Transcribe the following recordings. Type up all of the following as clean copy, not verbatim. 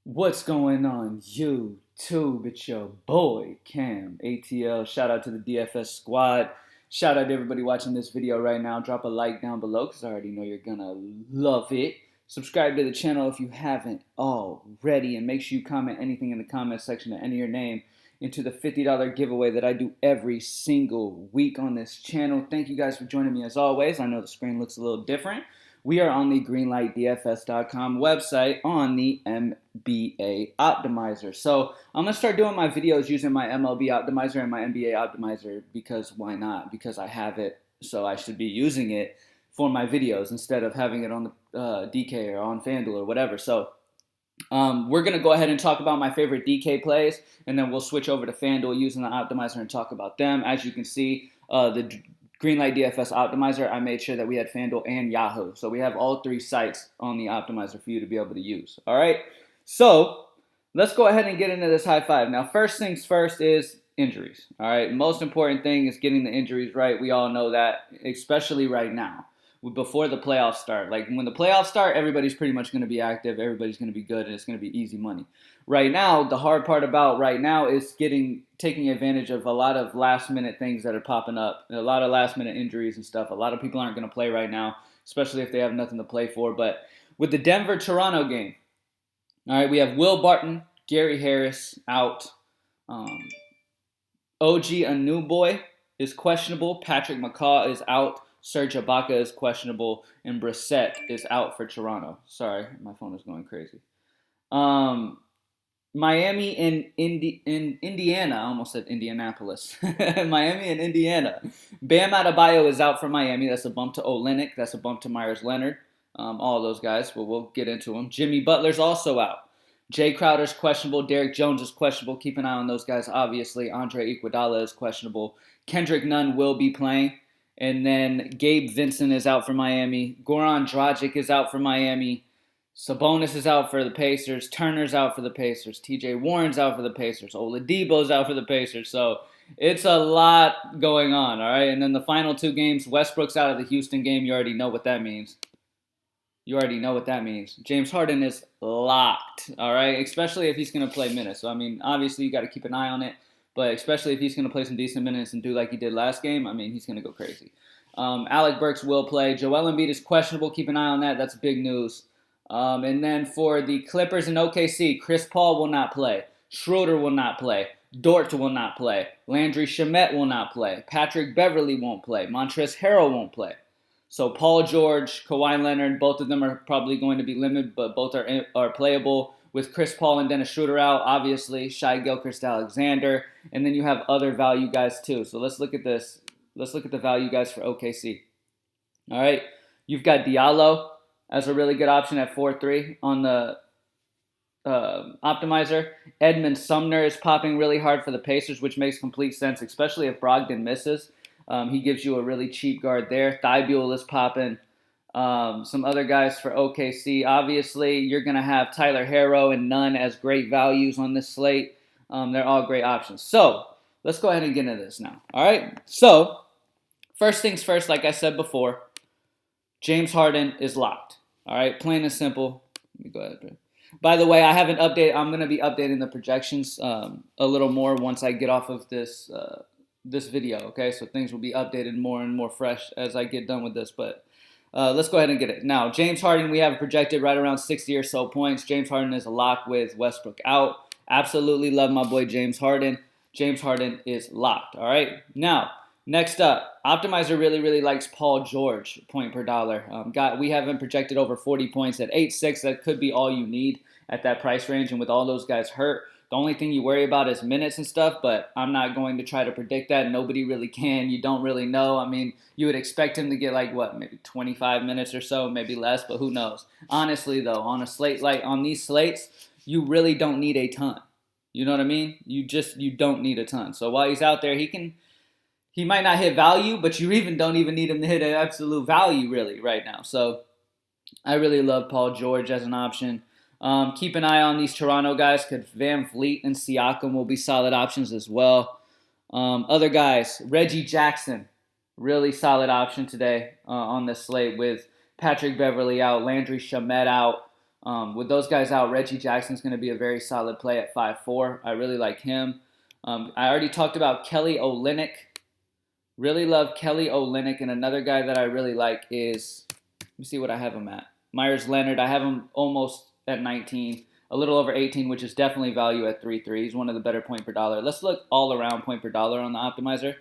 What's going on YouTube? It's your boy CamATL. Shout out to the DFS squad. Shout out to everybody watching this video right now. Drop a like down below because I already know you're gonna love it. Subscribe to the channel if you haven't already, and make sure you comment anything in the comment section to enter your name into the $50 giveaway that I do every single week on this channel. Thank you guys for joining me as always. I know the screen looks a little different. We are on the greenlightdfs.com website on the NBA optimizer. So I'm going to start doing my videos using my MLB optimizer and my NBA optimizer because why not? Because I have it, so I should be using it for my videos instead of having it on the DK or on FanDuel or whatever. So we're going to go ahead and talk about my favorite DK plays, and then we'll switch over to FanDuel using the optimizer and talk about them. As you can see, the Greenlight DFS optimizer, I made sure that we had FanDuel and Yahoo. So we have all three sites on the optimizer for you to be able to use. All right. So let's go ahead and get into this high five. Now, first things first is injuries. All right. Most important thing is getting the injuries right. We all know that, especially right now before the playoffs start. Like when the playoffs start, everybody's pretty much going to be active. Everybody's going to be good, and it's going to be easy money. Right now, the hard part about right now is taking advantage of a lot of last minute things that are popping up, a lot of last minute injuries and stuff. A lot of people aren't going to play right now, especially if they have nothing to play for. But with the Denver-Toronto game, all right, we have Will Barton, Gary Harris out. OG Anunoby is questionable. Patrick McCaw is out. Serge Ibaka is questionable, and Brissett is out for Toronto. Sorry, my phone is going crazy. Miami and Indiana. I almost said Indianapolis. Miami and Indiana. Bam Adebayo is out for Miami. That's a bump to Olynyk. That's a bump to Myers Leonard. All of those guys, but we'll get into them. Jimmy Butler's also out. Jay Crowder's questionable. Derrick Jones is questionable. Keep an eye on those guys, obviously. Andre Iguodala is questionable. Kendrick Nunn will be playing. And then Gabe Vincent is out for Miami. Goran Dragic is out for Miami. Sabonis is out for the Pacers. Turner's out for the Pacers. TJ Warren's out for the Pacers. Oladipo's out for the Pacers. So it's a lot going on, all right? And then the final two games, Westbrook's out of the Houston game. You already know what that means. James Harden is locked, all right? Especially if he's going to play minutes. So, I mean, obviously you got to keep an eye on it. But especially if he's going to play some decent minutes and do like he did last game, I mean, he's going to go crazy. Alec Burks will play. Joel Embiid is questionable. Keep an eye on that. That's big news. And then for the Clippers and OKC, Chris Paul will not play. Schroeder will not play. Dort will not play. Landry Shamet will not play. Patrick Beverly won't play. Montrezl Harrell won't play. So Paul George, Kawhi Leonard, both of them are probably going to be limited, but both are playable. With Chris Paul and Dennis Schroeder out, obviously, Shai Gilgeous-Alexander, and then you have other value guys too. So let's look at this. Let's look at the value guys for OKC. All right, you've got Diallo as a really good option at 4-3 on the optimizer. Edmund Sumner is popping really hard for the Pacers, which makes complete sense, especially if Brogdon misses. He gives you a really cheap guard there. Thibault is popping. Some other guys for OKC. Obviously, you're going to have Tyler Herro and Nunn as great values on this slate. They're all great options. So let's go ahead and get into this now. All right. So first things first, like I said before, James Harden is locked. All right. Plain and simple. Let me go ahead. By the way, I haven't updated. I'm going to be updating the projections a little more once I get off of this this video. Okay. So things will be updated more and more fresh as I get done with this. But let's go ahead and get it. Now, James Harden, we have projected right around 60 or so points. James Harden is a lock with Westbrook out. Absolutely love my boy James Harden. James Harden is locked, all right? Now, next up, Optimizer really likes Paul George, point per dollar. We have him projected over 40 points at 8.6. That could be all you need at that price range. And with all those guys hurt, the only thing you worry about is minutes and stuff, but I'm not going to try to predict that. Nobody really can. You don't really know. I mean, you would expect him to get like, what, maybe 25 minutes or so, maybe less, but who knows? Honestly, though, on a slate like on these slates, you really don't need a ton. You know what I mean? You don't need a ton. So while he's out there, he might not hit value, but you don't even need him to hit an absolute value really right now. So I really love Paul George as an option. Keep an eye on these Toronto guys because Van Vliet and Siakam will be solid options as well. Other guys, Reggie Jackson, really solid option today on this slate with Patrick Beverly out, Landry Shamet out. With those guys out, Reggie Jackson's going to be a very solid play at 5'4". I really like him. I already talked about Kelly Olynyk. Really love Kelly Olynyk, and another guy that I really like is, let me see what I have him at. Myers Leonard. I have him almost at 19, a little over 18, which is definitely value at 3.3. He's one of the better point per dollar. Let's look all around point per dollar on the optimizer.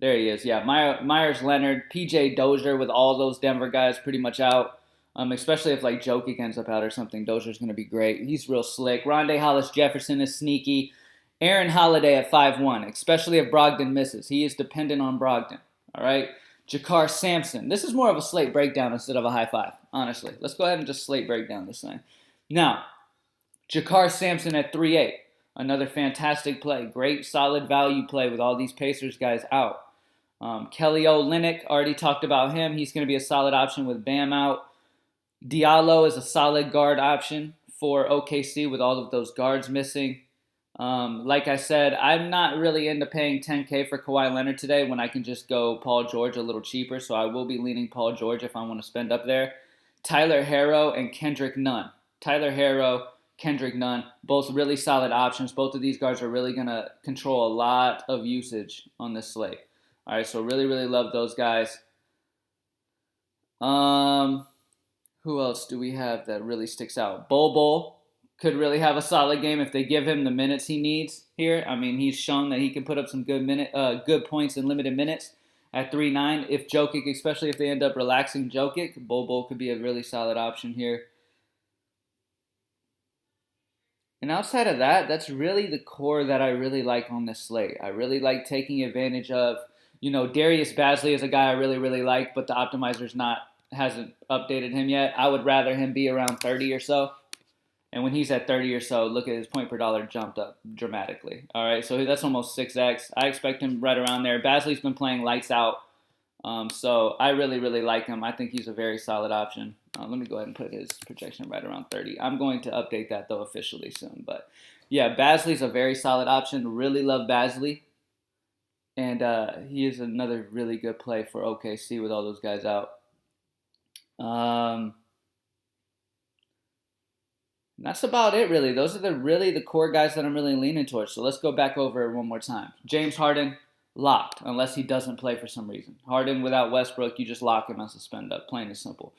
There he is. Yeah, Myers Leonard, PJ Dozier with all those Denver guys pretty much out. Especially if like Jokic ends up out or something, Dozier's going to be great. He's real slick. Rondé Hollis-Jefferson is sneaky. Aaron Holiday at 5'1", especially if Brogdon misses. He is dependent on Brogdon. All right. Jakar Sampson. This is more of a slate breakdown instead of a high five, honestly. Let's go ahead and just slate breakdown this thing. Now, Jakar Sampson at 3.8. Another fantastic play. Great, solid value play with all these Pacers guys out. Kelly Olynyk, already talked about him. He's going to be a solid option with Bam out. Diallo is a solid guard option for OKC with all of those guards missing. Like I said, I'm not really into paying $10K for Kawhi Leonard today when I can just go Paul George a little cheaper, so I will be leaning Paul George if I want to spend up there. Tyler Herro and Kendrick Nunn. Tyler Herro, Kendrick Nunn, both really solid options. Both of these guards are really going to control a lot of usage on this slate. All right, so really, really love those guys. Who else do we have that really sticks out? Bol could really have a solid game if they give him the minutes he needs here. I mean, he's shown that he can put up some good points in limited minutes at 3.9. If Jokic, especially if they end up relaxing Jokic, Bol could be a really solid option here. And outside of that, that's really the core that I really like on this slate. I really like taking advantage of, Darius Bazley is a guy I really, really like, but the optimizer's hasn't updated him yet. I would rather him be around 30 or so. And when he's at 30 or so, look at his point per dollar jumped up dramatically. All right, so that's almost 6x. I expect him right around there. Bazley's been playing lights out, so I really, really like him. I think he's a very solid option. Let me go ahead and put his projection right around 30. I'm going to update that, though, officially soon. But, yeah, Bazley's a very solid option. Really love Bazley. And he is another really good play for OKC with all those guys out. That's about it, really. Those are the core guys that I'm really leaning towards. So let's go back over it one more time. James Harden, locked, unless he doesn't play for some reason. Harden without Westbrook, you just lock him as a spend up, plain and simple.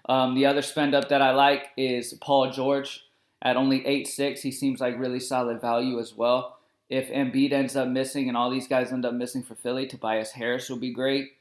The other spend up that I like is Paul George at only 8.6. He seems like really solid value as well. If Embiid ends up missing and all these guys end up missing for Philly, Tobias Harris will be great.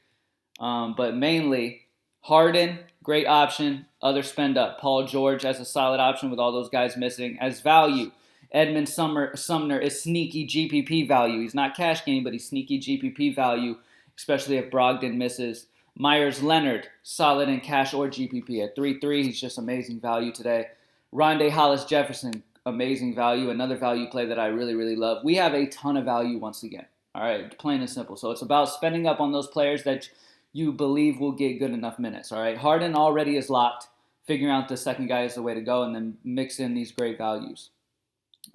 But mainly, Harden, great option. Other spend up. Paul George as a solid option with all those guys missing. As value, Edmund Sumner is sneaky GPP value. He's not cash game, but he's sneaky GPP value, especially if Brogdon misses. Myers Leonard, solid in cash or GPP at 3.3. He's just amazing value today. Rondé Hollis-Jefferson, amazing value. Another value play that I really, really love. We have a ton of value once again. All right, plain and simple. So it's about spending up on those players that you believe will get good enough minutes, all right? Harden already is locked. Figuring out the second guy is the way to go, and then mix in these great values.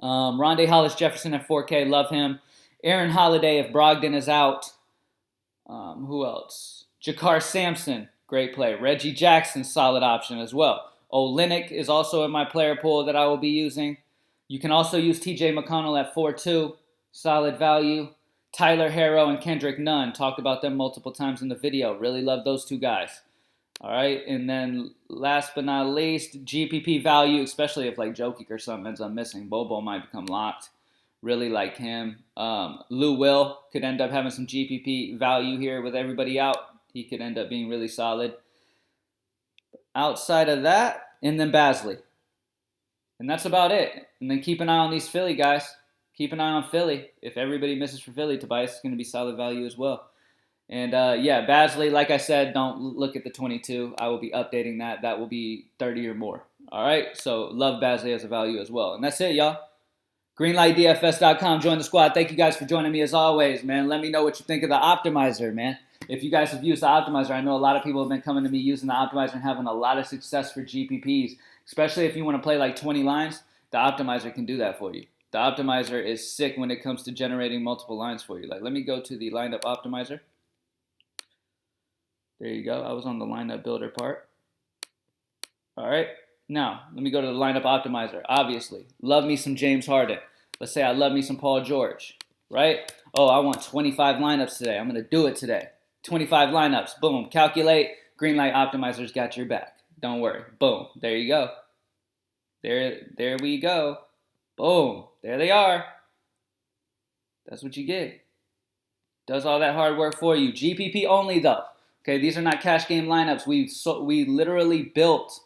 Rondé Hollis-Jefferson at 4K, love him. Aaron Holiday if Brogdon is out. Who else? Jakar Sampson, great play. Reggie Jackson, solid option as well. Olynyk is also in my player pool that I will be using. You can also use TJ McConnell at 4.2, solid value. Tyler Herro and Kendrick Nunn, talked about them multiple times in the video. Really love those two guys. All right, and then last but not least, GPP value, especially if like Jokic or something ends up missing. Bobo might become locked. Really like him. Lou Will could end up having some GPP value here with everybody out. He could end up being really solid. Outside of that, and then Bazley. And that's about it. And then keep an eye on these Philly guys. Keep an eye on Philly. If everybody misses for Philly, Tobias is going to be solid value as well. And, Bazley, like I said, don't look at the 22. I will be updating that. That will be 30 or more. All right? So love Bazley as a value as well. And that's it, y'all. GreenlightDFS.com. Join the squad. Thank you guys for joining me as always, man. Let me know what you think of the optimizer, man. If you guys have used the optimizer, I know a lot of people have been coming to me using the optimizer and having a lot of success for GPPs, especially if you want to play like 20 lines. The optimizer can do that for you. The optimizer is sick when it comes to generating multiple lines for you. Like, let me go to the lineup optimizer. There you go. I was on the lineup builder part. All right. Now, let me go to the lineup optimizer. Obviously, love me some James Harden. Let's say I love me some Paul George, right? Oh, I want 25 lineups today. I'm going to do it today. 25 lineups. Boom. Calculate. Greenlight optimizer's got your back. Don't worry. Boom. There you go. There we go. Boom. There they are. That's what you get. Does all that hard work for you. GPP only though. Okay, these are not cash game lineups. We literally built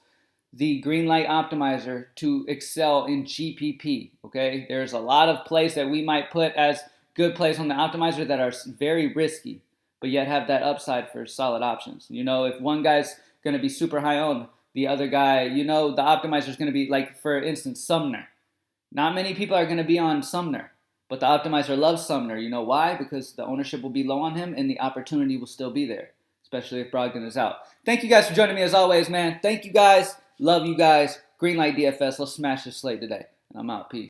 the Greenlight optimizer to excel in GPP. Okay, there's a lot of plays that we might put as good plays on the optimizer that are very risky, but yet have that upside for solid options. You know, if one guy's going to be super high owned, the other guy, you know, the optimizer is going to be like, for instance, Sumner. Not many people are going to be on Sumner, but the optimizer loves Sumner. You know why? Because the ownership will be low on him and the opportunity will still be there, especially if Brogdon is out. Thank you guys for joining me as always, man. Thank you guys. Love you guys. Greenlight DFS. Let's smash this slate today. And I'm out. Peace.